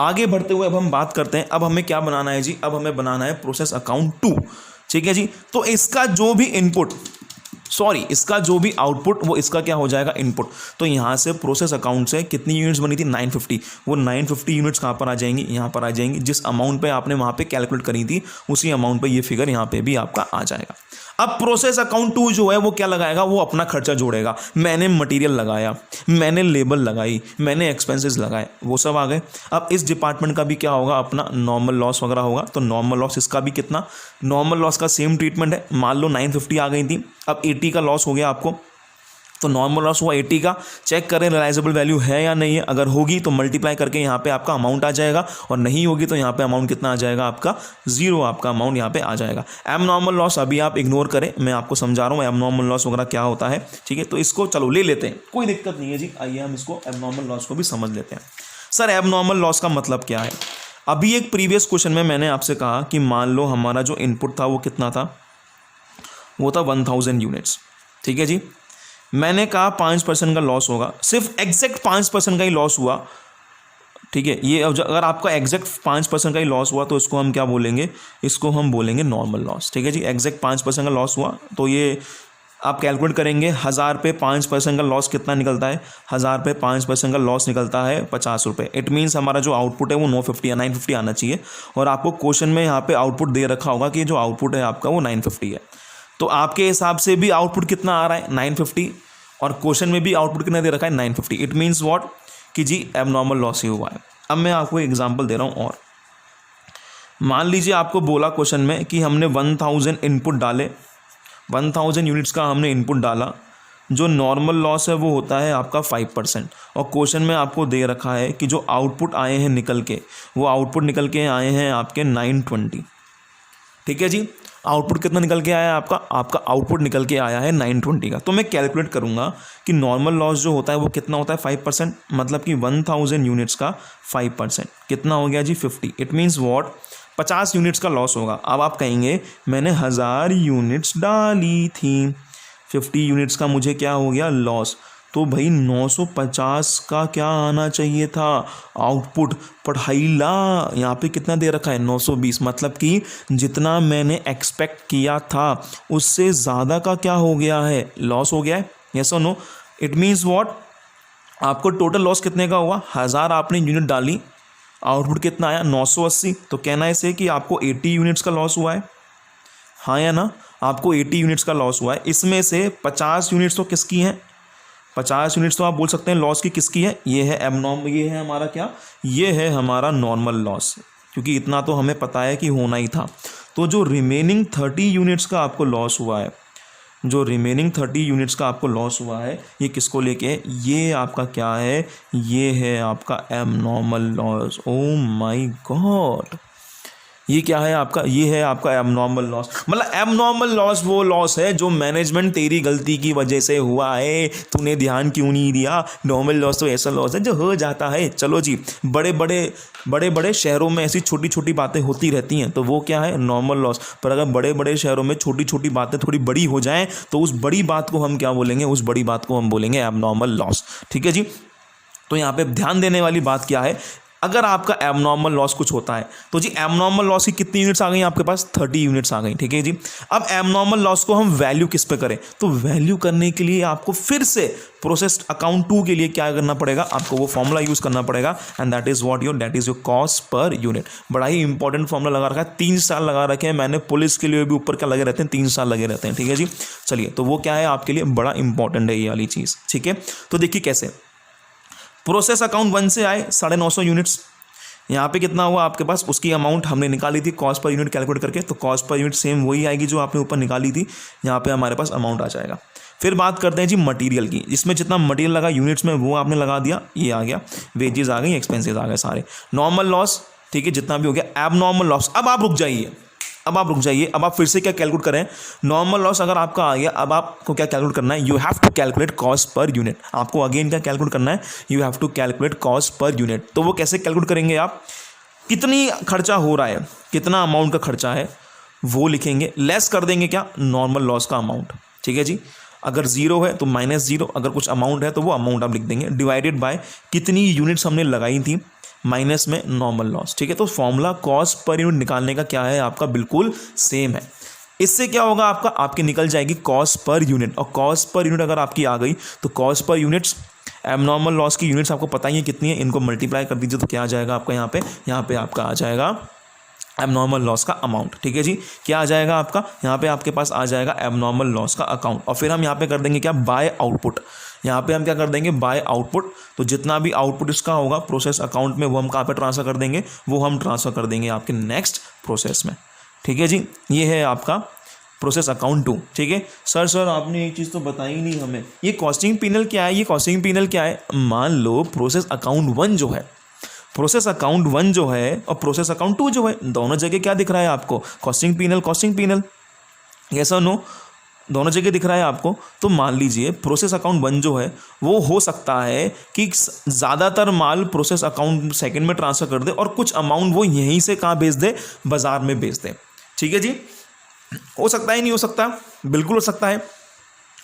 आगे बढ़ते हुए अब हम बात करते हैं, अब हमें क्या बनाना है जी, अब हमें बनाना है प्रोसेस अकाउंट 2। ठीक है जी, तो इसका जो भी इनपुट, इसका जो भी आउटपुट वो इसका क्या हो जाएगा, इनपुट। तो यहाँ से प्रोसेस अकाउंट से कितनी यूनिट्स बनी थी, 950। वो 950 यूनिट्स कहाँ पर आ जाएंगी, यहाँ पर आ जाएंगी। जिस अमाउंट पे आपने वहाँ पे कैलकुलेट करी थी उसी अमाउंट पे ये फिगर यहाँ पे भी आपका आ जाएगा। अब प्रोसेस अकाउंट 2 जो है वो क्या लगाएगा, वो अपना खर्चा जोड़ेगा। मैंने मटेरियल लगाया, मैंने लेबर लगाई, मैंने एक्सपेंसेस लगाए, वो सब आ गए। अब इस डिपार्टमेंट का भी क्या होगा, अपना नॉर्मल लॉस वगैरह होगा। तो नॉर्मल लॉस इसका भी कितना, नॉर्मल लॉस का सेम ट्रीटमेंट है। मान लो 950 आ गई थी, अब 80 का लॉस हो गया आपको, तो नॉर्मल लॉस हुआ 80 का। चेक करें रिलाइजेबल वैल्यू है या नहीं है, अगर होगी तो मल्टीप्लाई करके यहाँ पे आपका अमाउंट आ जाएगा, और नहीं होगी तो यहाँ पे अमाउंट कितना आ जाएगा आपका, 0 आपका अमाउंट यहाँ पे आ जाएगा। एब नॉर्मल लॉस अभी आप इग्नोर करें, मैं आपको समझा रहा हूँ एब नॉर्मल लॉस वगैरह क्या होता है। ठीक है, तो इसको चलो ले लेते हैं, कोई दिक्कत नहीं है जी। आइए हम इसको एब नॉर्मल लॉस को भी समझ लेते हैं। सर एब नॉर्मल लॉस का मतलब क्या है। अभी एक प्रीवियस क्वेश्चन में मैंने आपसे कहा कि मान लो हमारा जो इनपुट था वो कितना था, वो था 1000 यूनिट्स। ठीक है जी, मैंने कहा 5% का लॉस होगा, सिर्फ एग्जैक्ट 5% का ही लॉस हुआ। ठीक है, ये अगर आपका एग्जैक्ट 5% का ही लॉस हुआ तो इसको हम क्या बोलेंगे, इसको हम बोलेंगे नॉर्मल लॉस। ठीक है जी, एग्जैक्ट 5% का लॉस हुआ तो ये आप कैलकुलेट करेंगे, 1000 पे 5% का लॉस कितना निकलता है, 1000 पे 5% का लॉस निकलता है 50 रुपये। इट मीन्स हमारा जो आउटपुट है वो 950 या 950 आना चाहिए, और आपको क्वेश्चन में यहाँ पे आउटपुट दे रखा होगा कि जो आउटपुट है आपका वो 950 है। तो आपके हिसाब से भी आउटपुट कितना आ रहा है, 950, और क्वेश्चन में भी आउटपुट कितना दे रखा है, 950। इट मीन्स व्हाट कि जी एबनॉर्मल लॉस ही हुआ है। अब मैं आपको एग्जांपल दे रहा हूँ, और मान लीजिए आपको बोला क्वेश्चन में कि हमने 1000 इनपुट डाले, 1000 यूनिट्स का हमने इनपुट डाला, जो नॉर्मल लॉस है वो होता है आपका 5%, और क्वेश्चन में आपको दे रखा है कि जो आउटपुट आए हैं निकल के, वो आउटपुट निकल के आए हैं आपके 920। ठीक है जी, आउटपुट कितना निकल के आया है आपका आउटपुट निकल के आया है 920 का। तो मैं कैलकुलेट करूंगा कि नॉर्मल लॉस जो होता है वो कितना होता है, 5%, मतलब कि 1000 यूनिट्स का 5% कितना हो गया जी, 50। इट मीन्स व्हाट, 50 यूनिट्स का लॉस होगा। अब आप कहेंगे मैंने 1000 यूनिट्स डाली थी, 50 यूनिट्स का मुझे क्या हो गया, लॉस। तो भाई 950 का क्या आना चाहिए था, आउटपुट। पढ़ाईला यहाँ पे कितना दे रखा है, 920, मतलब कि जितना मैंने एक्सपेक्ट किया था उससे ज़्यादा का क्या हो गया है, लॉस हो गया है। यस और नो। इट मीन्स व्हाट, आपको टोटल लॉस कितने का हुआ, 1000 आपने यूनिट डाली, आउटपुट कितना आया, 980। तो कहना है इसे कि आपको 80 यूनिट्स का लॉस हुआ है, हाँ या ना, आपको 80 यूनिट्स का लॉस हुआ है। इसमें से 50 यूनिट्स तो किसकी हैं, 50 यूनिट्स तो आप बोल सकते हैं लॉस की किसकी है, ये है एबनॉर्मल, ये है हमारा क्या, ये है हमारा नॉर्मल लॉस, क्योंकि इतना तो हमें पता है कि होना ही था। तो जो रिमेनिंग 30 यूनिट्स का आपको लॉस हुआ है, जो रिमेनिंग 30 यूनिट्स का आपको लॉस हुआ है, ये किसको लेके है, ये आपका क्या है, ये है आपका abnormal loss. Oh my God, ये क्या है आपका, ये है आपका एबनॉर्मल लॉस। मतलब एबनॉर्मल लॉस वो लॉस है जो मैनेजमेंट तेरी गलती की वजह से हुआ है, तूने ध्यान क्यों नहीं दिया। नॉर्मल लॉस तो ऐसा लॉस है जो हो जाता है। चलो जी, बड़े बड़े शहरों में ऐसी छोटी छोटी बातें होती रहती हैं, तो वो क्या है, नॉर्मल लॉस। पर अगर बड़े बड़े शहरों में छोटी छोटी बातें थोड़ी बड़ी हो जाएं तो उस बड़ी बात को हम क्या बोलेंगे, उस बड़ी बात को हम बोलेंगे एबनॉर्मल लॉस। ठीक है जी, तो यहाँ पे ध्यान देने वाली बात क्या है, अगर आपका एबनॉर्मल लॉस कुछ होता है तो जी एबनॉर्मल लॉस की कितनी यूनिट्स आ गई आपके पास, 30 यूनिट्स आ गई। ठीक है जी, अब एबनॉर्मल लॉस को हम वैल्यू किस पे करें, तो वैल्यू करने के लिए आपको फिर से प्रोसेस अकाउंट 2 के लिए क्या करना पड़ेगा, आपको वो फॉर्मूला यूज करना पड़ेगा, and that is your cost per unit. बड़ा ही इंपॉर्टेंट फॉर्मूला लगा रखा है, 3 साल लगा रखे हैं मैंने, पुलिस के लिए भी ऊपर क्या लगे रहते हैं, 3 साल लगे रहते हैं। ठीक है जी, चलिए, तो वो क्या है आपके लिए बड़ा इंपॉर्टेंट है ये वाली चीज़। ठीक है, तो देखिए कैसे, प्रोसेस अकाउंट 1 से आए 950 यूनिट्स, यहाँ पे कितना हुआ आपके पास, उसकी अमाउंट हमने निकाली थी कॉस्ट पर यूनिट कैलकुलेट करके, तो कॉस्ट पर यूनिट सेम वही आएगी जो आपने ऊपर निकाली थी, यहाँ पे हमारे पास अमाउंट आ जाएगा। फिर बात करते हैं जी मटेरियल की, जिसमें जितना मटेरियल लगा यूनिट्स में वो आपने लगा दिया, ये आ गया, वेजेस आ गई, एक्सपेंसेस आ गए सारे। नॉर्मल लॉस, ठीक है, जितना भी हो गया। एबनॉर्मल लॉस, अब आप रुक जाइए, अब आप फिर से क्या कैलकुलेट करें, नॉर्मल लॉस अगर आपका आ गया, अब आपको क्या कैलकुलेट करना है, you have to calculate cost per unit. आपको अगेन क्या कैलकुलेट करना है, you have to calculate cost per unit. तो वो कैसे कैलकुलेट करेंगे आप, कितनी खर्चा हो रहा है, कितना अमाउंट का खर्चा है वो लिखेंगे, लेस कर देंगे क्या, नॉर्मल लॉस का अमाउंट। ठीक है जी, अगर जीरो है तो -0, अगर कुछ अमाउंट है तो वो अमाउंट आप लिख देंगे, डिवाइडेड बाय कितनी यूनिट्स हमने लगाई थी माइनस में नॉर्मल लॉस। ठीक है, तो फॉर्मूला कॉस्ट पर यूनिट निकालने का क्या है आपका, बिल्कुल सेम है। इससे क्या होगा आपका, आपकी निकल जाएगी कॉस्ट पर यूनिट, और कॉस्ट पर यूनिट अगर आपकी आ गई तो cost per units abnormal loss की यूनिट्स आपको पता ही है कितनी है, इनको मल्टीप्लाई कर दीजिए तो क्या आ जाएगा आपका यहाँ पे आपका आ जाएगा एबनॉर्मल लॉस का अमाउंट। ठीक है जी, क्या आ जाएगा आपका, यहाँ पे आपके पास आ जाएगा एबनॉर्मल लॉस का अकाउंट, और फिर हम यहाँ पे कर देंगे क्या, बाय आउटपुट। यहाँ पे हम क्या कर देंगे, बाय आउटपुट। तो जितना भी आउटपुट इसका होगा प्रोसेस अकाउंट में वो हम कहाँ पे ट्रांसफ़र कर देंगे, वो हम ट्रांसफ़र कर देंगे आपके नेक्स्ट प्रोसेस में। ठीक है जी, ये है आपका प्रोसेस अकाउंट 2। ठीक है सर आपने एक चीज़ तो बताई नहीं हमें, ये कॉस्टिंग पीनल क्या है, ये कॉस्टिंग पीनल क्या है। मान लो प्रोसेस अकाउंट 1 जो है, प्रोसेस अकाउंट 1 जो है और प्रोसेस अकाउंट 2 जो है, दोनों जगह क्या दिख रहा है आपको, कॉस्टिंग पीनल। यस और नो, दोनों जगह दिख रहा है आपको। तो मान लीजिए प्रोसेस अकाउंट 1 जो है वो हो सकता है कि ज़्यादातर माल प्रोसेस अकाउंट 2 में ट्रांसफ़र कर दे और कुछ अमाउंट वो यहीं से कहाँ बेच दे, बाज़ार में बेच दे। ठीक है जी, हो सकता है, नहीं हो सकता, बिल्कुल हो सकता है।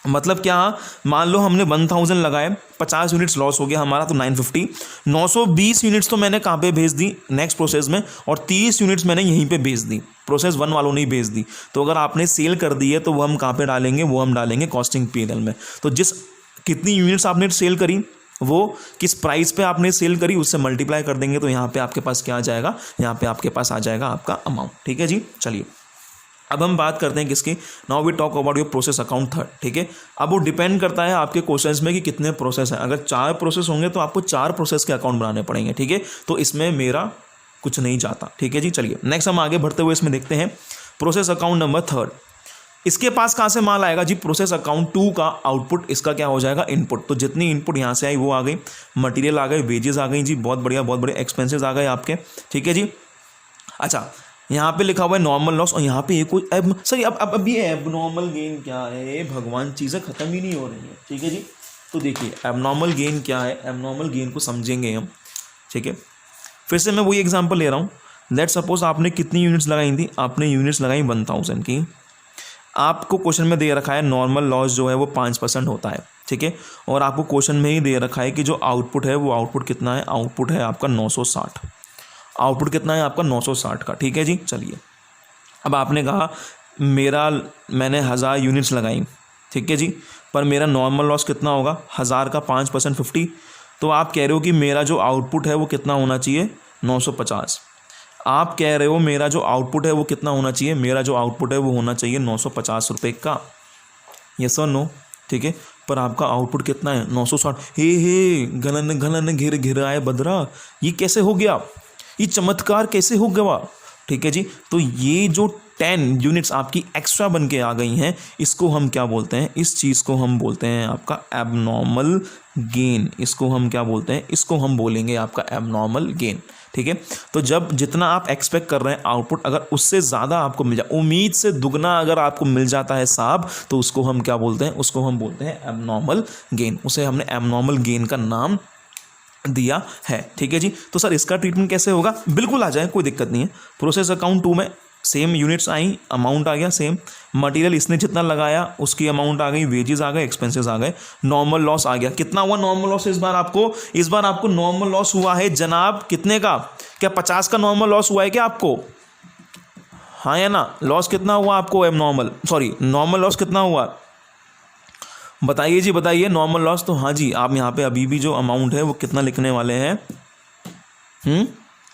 मतलब क्या, मान लो हमने 1000 लगाए, 50 यूनिट्स लॉस हो गया हमारा, तो 950, 920 यूनिट्स तो मैंने कहाँ पे भेज दी, नेक्स्ट प्रोसेस में, और 30 यूनिट्स मैंने यहीं पे भेज दी, प्रोसेस 1 वालों ने ही भेज दी। तो अगर आपने सेल कर दी है तो वो हम कहाँ पे डालेंगे, वो हम डालेंगे कॉस्टिंग पीनल में। तो कितनी यूनिट्स आपने सेल करी, वो किस प्राइस पे आपने सेल करी, उससे मल्टीप्लाई कर देंगे, तो यहाँ पे आपके पास क्या आ जाएगा, यहाँ पे आपके पास आ जाएगा आपका अमाउंट। ठीक है जी, चलिए अब हम बात करते हैं किसकी, now we talk about your process account 3। ठीक है, अब वो डिपेंड करता है आपके क्वेश्चंस में कि कितने प्रोसेस हैं। अगर 4 प्रोसेस होंगे तो आपको 4 प्रोसेस के अकाउंट बनाने पड़ेंगे। ठीक है, तो इसमें मेरा कुछ नहीं जाता। ठीक है जी, चलिए नेक्स्ट हम आगे बढ़ते हुए इसमें देखते हैं प्रोसेस अकाउंट नंबर 3। इसके पास कहाँ से माल आएगा जी, प्रोसेस अकाउंट 2 का आउटपुट, इसका क्या हो जाएगा, इनपुट। तो जितनी इनपुट यहाँ से आई वो आ गई, मटेरियल आ गई, वेजेस आ गई जी, बहुत बढ़िया, बहुत बड़े एक्सपेंसेस आ गए आपके। ठीक है जी, अच्छा यहाँ पे लिखा हुआ है नॉर्मल लॉस, और यहाँ पे एक सर अब ये एबनॉर्मल गेन क्या है, भगवान, चीज़ें ख़त्म ही नहीं हो रही हैं। ठीक है जी, तो देखिए एबनॉर्मल गेन क्या है, एबनॉर्मल गेन को समझेंगे हम। ठीक है, फिर से मैं वही एग्जांपल ले रहा हूँ। लेट्स सपोज आपने कितनी यूनिट्स लगाई थी, आपने यूनिट्स लगाई 1000 की। आपको क्वेश्चन में दे रखा है नॉर्मल लॉस जो है वो 5% होता है। ठीक है, और आपको क्वेश्चन में ही दे रखा है कि जो आउटपुट है वो आउटपुट कितना है, आउटपुट है आपका 960। आउटपुट कितना है आपका 960 का। ठीक है जी, चलिए अब आपने कहा मैंने 1000 यूनिट्स लगाई। ठीक है जी, पर मेरा नॉर्मल लॉस कितना होगा, 1000 का 5% 50। तो आप कह रहे हो कि मेरा जो आउटपुट है वो कितना होना चाहिए, 950। आप कह रहे हो मेरा जो आउटपुट है वो कितना होना चाहिए, मेरा जो आउटपुट है वो होना चाहिए 950 रुपये का। यस और नो। ठीक है, पर आपका आउटपुट कितना है, 960। हे घनन घनन घिर घिर आए बदरा, ये कैसे हो गया, ये चमत्कार कैसे हो गया। ठीक है जी, तो ये जो 10 यूनिट्स आपकी एक्स्ट्रा बन के आ गई हैं, इसको हम क्या बोलते हैं, इस चीज़ को हम बोलते हैं आपका एबनॉर्मल गेन। इसको हम क्या बोलते हैं, इसको हम बोलेंगे आपका एबनॉर्मल गेन। ठीक है, तो जब जितना आप एक्सपेक्ट कर रहे हैं आउटपुट, अगर उससे ज़्यादा आपको मिल जाए, उम्मीद से दुगना अगर आपको मिल जाता है साहब, तो उसको हम क्या बोलते हैं, उसको हम बोलते हैं एबनॉर्मल गेन। उसे हमने एबनॉर्मल गेन का नाम दिया है। ठीक है जी, तो सर इसका ट्रीटमेंट कैसे होगा, बिल्कुल आ जाए, कोई दिक्कत नहीं है। प्रोसेस अकाउंट 2 में सेम यूनिट्स आई, अमाउंट आ गया सेम, मटेरियल इसने जितना लगाया उसकी अमाउंट आ गई, वेजेस आ गए, एक्सपेंसेस आ गए, नॉर्मल लॉस आ गया। कितना हुआ नॉर्मल लॉस इस बार आपको नॉर्मल लॉस हुआ है जनाब, कितने का, क्या 50 का नॉर्मल लॉस हुआ है क्या आपको, हाँ या ना। लॉस कितना हुआ आपको, नॉर्मल लॉस कितना हुआ, बताइए जी, बताइए नॉर्मल लॉस। तो हाँ जी, आप यहाँ पे अभी भी जो अमाउंट है वो कितना लिखने वाले हैं,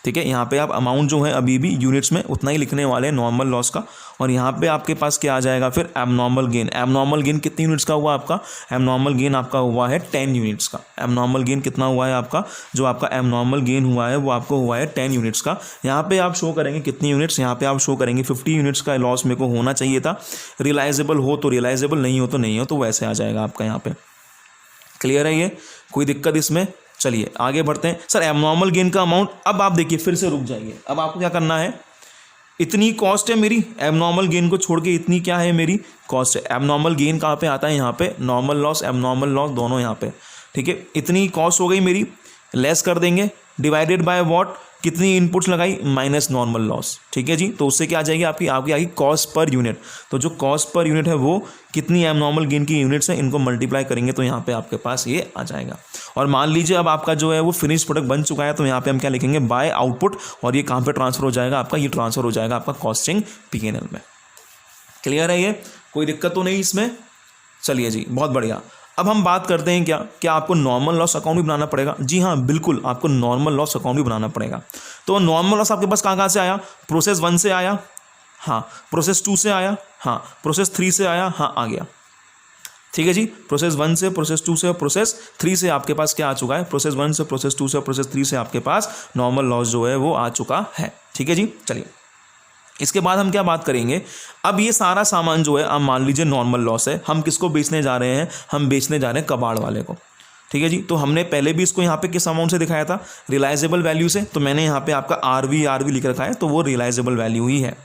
ठीक है, यहाँ पे आप अमाउंट जो है अभी भी यूनिट्स में उतना ही लिखने वाले हैं नॉर्मल लॉस का। और यहाँ पे आपके पास क्या आ जाएगा फिर, एबनॉर्मल गेन। एबनॉर्मल गेन कितनी यूनिट्स का हुआ आपका, एबनॉर्मल गेन आपका हुआ है 10 यूनिट्स का। एबनॉर्मल गेन कितना हुआ है आपका, जो आपका एबनॉर्मल गेन हुआ है वो आपको हुआ है 10 यूनिट्स का। यहाँ पे आप शो करेंगे कितनी यूनिट्स, यहाँ पे आप शो करेंगे 50 यूनिट्स का लॉस मेरे को होना चाहिए था। रियलाइजेबल हो तो रियलाइजेबल, नहीं हो तो नहीं हो, तो वैसे आ जाएगा आपका यहाँ पे। क्लियर है ये, कोई दिक्कत इसमें। चलिए आगे बढ़ते हैं। सर एबनॉर्मल गेन का अमाउंट, अब आप देखिए फिर से रुक जाइए, अब आपको क्या करना है, इतनी कॉस्ट है मेरी, एबनॉर्मल गेन को छोड़ के इतनी क्या है मेरी कॉस्ट है। एबनॉर्मल गेन कहाँ पे आता है, यहाँ पे, नॉर्मल लॉस एबनॉर्मल लॉस दोनों यहाँ पे। ठीक है, इतनी कॉस्ट हो गई मेरी, लेस कर देंगे, डिवाइडेड बाय व्हाट, कितनी इनपुट्स लगाई, माइनस नॉर्मल लॉस, ठीक है जी। तो उससे क्या आ जाएगी आपकी आएगी कॉस्ट पर यूनिट। तो जो कॉस्ट पर यूनिट है वो कितनी एबनॉर्मल गेन की यूनिट्स है, इनको मल्टीप्लाई करेंगे तो यहाँ पे आपके पास ये आ जाएगा। और मान लीजिए अब आपका जो है वो फिनिश प्रोडक्ट बन चुका है, तो यहाँ पे हम क्या लिखेंगे, बाय आउटपुट, और ये कहाँ पे ट्रांसफर हो जाएगा आपका, ये ट्रांसफर हो जाएगा आपका कॉस्टिंग P&L में। क्लियर है, ये कोई दिक्कत तो नहीं इसमें। चलिए जी, बहुत बढ़िया। अब हम बात करते हैं क्या आपको नॉर्मल लॉस अकाउंट भी बनाना पड़ेगा। जी हाँ, बिल्कुल आपको नॉर्मल लॉस अकाउंट भी बनाना पड़ेगा। तो नॉर्मल लॉस आपके पास कहाँ से आया, प्रोसेस 1 से आया, हाँ, प्रोसेस 2 से आया, हाँ, प्रोसेस 3 से आया, हाँ, आ गया, ठीक है जी। प्रोसेस 1 से, प्रोसेस 2 से और प्रोसेस 3 से आपके पास क्या आ चुका है, प्रोसेस 1 से, प्रोसेस 2 से और प्रोसेस 3 से आपके पास नॉर्मल लॉस जो है वो आ चुका है, ठीक है जी। चलिए, इसके बाद हम क्या बात करेंगे, अब ये सारा सामान जो है, अब मान लीजिए नॉर्मल लॉस है, हम किसको बेचने जा रहे हैं, हम बेचने जा रहे हैं कबाड़ वाले को, ठीक है जी। तो हमने पहले भी इसको यहाँ पे किस अमाउंट से दिखाया था, रियलाइजेबल वैल्यू से। तो मैंने यहाँ पे आपका आरवी लिख रखा है, तो वो रियलाइजेबल वैल्यू ही है।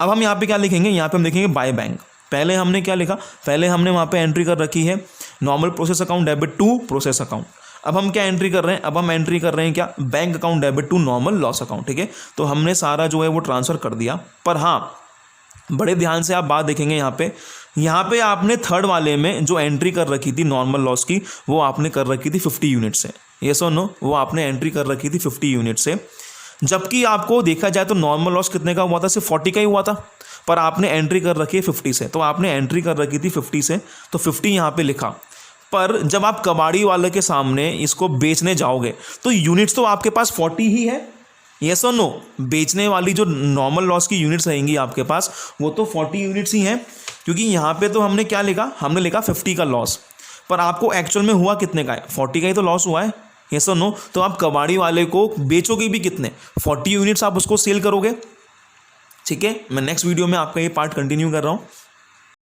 अब हम यहाँ पे क्या लिखेंगे, यहाँ पे हम लिखेंगे बाय बैंक। पहले हमने क्या लिखा, पहले हमने वहाँ पे एंट्री कर रखी है normal process account debit to process account. अब हम क्या एंट्री कर रहे हैं, अब हम एंट्री कर रहे हैं क्या, bank account debit to normal loss account, ठीक है। तो हमने सारा जो है वो ट्रांसफ़र कर दिया। पर हाँ, बड़े ध्यान से आप बात देखेंगे, यहाँ पे आपने थर्ड वाले में जो एंट्री कर रखी थी नॉर्मल लॉस की, वो आपने कर रखी थी 50 यूनिट से, यस और नो, वो आपने एंट्री कर रखी थी 50 यूनिट से। जबकि आपको देखा जाए तो नॉर्मल लॉस कितने का हुआ था, सिर्फ 40 का ही हुआ था, पर आपने एंट्री कर रखी है 50 से। तो आपने एंट्री कर रखी थी 50 से, तो 50 यहाँ पे लिखा। पर जब आप कबाड़ी वाले के सामने इसको बेचने जाओगे तो यूनिट्स तो आपके पास 40 ही है, यस और नो। बेचने वाली जो नॉर्मल लॉस की यूनिट्स रहेंगी आपके पास, वो तो 40 यूनिट्स ही हैं, क्योंकि यहाँ पे तो हमने क्या लिखा, हमने लिखा 50 का लॉस, पर आपको एक्चुअल में हुआ कितने का है, 40 का ही तो लॉस हुआ है, यस और नो। तो आप कबाड़ी वाले को बेचोगे भी कितने, 40 यूनिट्स आप उसको सेल करोगे, ठीक है। मैं नेक्स्ट वीडियो में आपका ये पार्ट कंटिन्यू कर रहा हूँ।